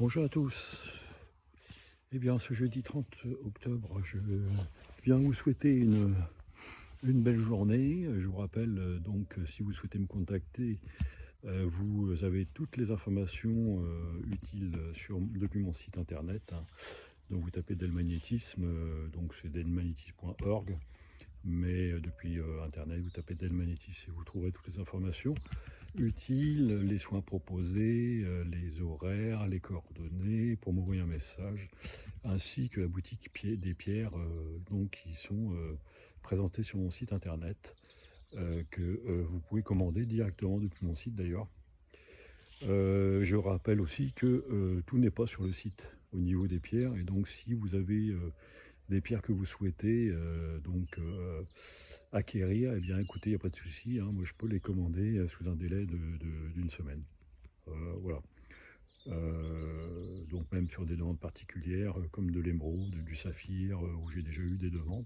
Bonjour à tous. Eh bien, ce jeudi 30 octobre, je viens vous souhaiter une belle journée. Je vous rappelle donc, si vous souhaitez me contacter, vous avez toutes les informations utiles depuis mon site internet, hein. Donc vous tapez Delmagnétisme, donc c'est delmagnétisme.org, mais depuis internet, vous tapez Delmagnétisme et vous trouverez toutes les informations utiles, les soins proposés, les horaires, les coordonnées pour m'envoyer un message, ainsi que la boutique des pierres donc, qui sont présentées sur mon site internet, que vous pouvez commander directement depuis mon site d'ailleurs. Je rappelle aussi que tout n'est pas sur le site au niveau des pierres, et donc si vous avez des pierres que vous souhaitez acquérir, eh bien écoutez, il n'y a pas de souci, hein, moi je peux les commander sous un délai d'une semaine. Voilà. Donc même sur des demandes particulières comme de l'émeraude, du saphir, où j'ai déjà eu des demandes.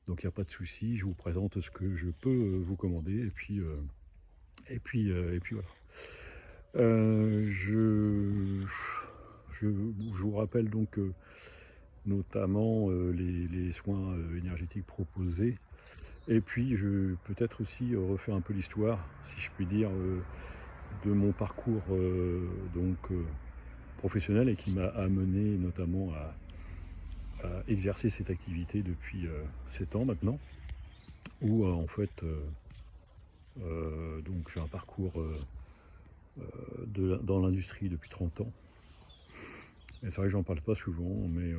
Donc il n'y a pas de souci, je vous présente ce que je peux vous commander, et puis voilà. Je vous rappelle donc notamment les soins énergétiques proposés. Et puis je peut-être aussi refaire un peu l'histoire, si je puis dire, de mon parcours professionnel, et qui m'a amené notamment à exercer cette activité depuis 7 ans maintenant, où en fait donc j'ai un parcours dans l'industrie depuis 30 ans. Et c'est vrai que j'en parle pas souvent, mais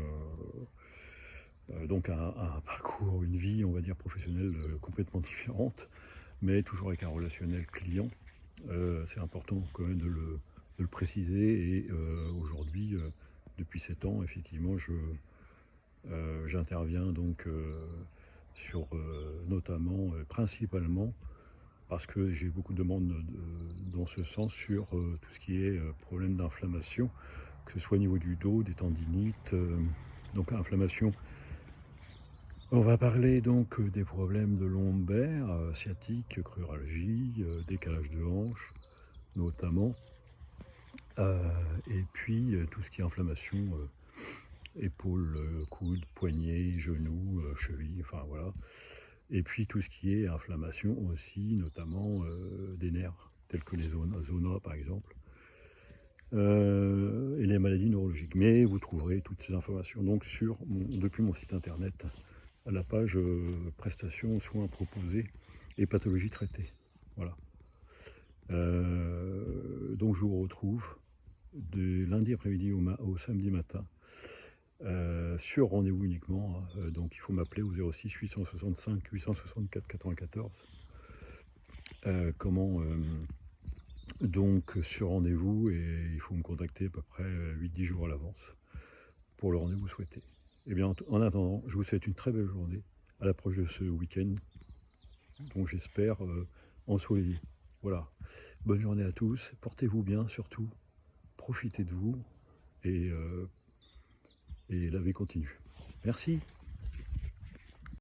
donc un parcours, une vie, on va dire, professionnelle complètement différente, mais toujours avec un relationnel client. C'est important quand même de le préciser. Et aujourd'hui, depuis 7 ans, effectivement, j'interviens donc sur notamment, principalement, parce que j'ai beaucoup de demandes dans ce sens, sur tout ce qui est problème d'inflammation, que ce soit au niveau du dos, des tendinites, donc inflammation. On va parler donc des problèmes de lombaire, sciatique, cruralgie, décalage de hanche notamment, et puis tout ce qui est inflammation, épaules, coudes, poignets, genoux, chevilles, enfin voilà. Et puis tout ce qui est inflammation aussi, notamment des nerfs, tels que les zonas par exemple, et les maladies neurologiques. Mais vous trouverez toutes ces informations donc depuis mon site internet, à la page prestations, soins proposés et pathologies traitées. Voilà. Donc je vous retrouve de lundi après-midi au samedi matin, sur rendez-vous uniquement, hein. Donc il faut m'appeler au 06 865 864 94. Donc sur rendez-vous, et il faut me contacter à peu près 8-10 jours à l'avance pour le rendez-vous souhaité. Et bien en attendant, je vous souhaite une très belle journée à l'approche de ce week-end, dont j'espère ensoleillé. Voilà. Bonne journée à tous, portez-vous bien surtout, profitez de vous, et la vie continue. Merci.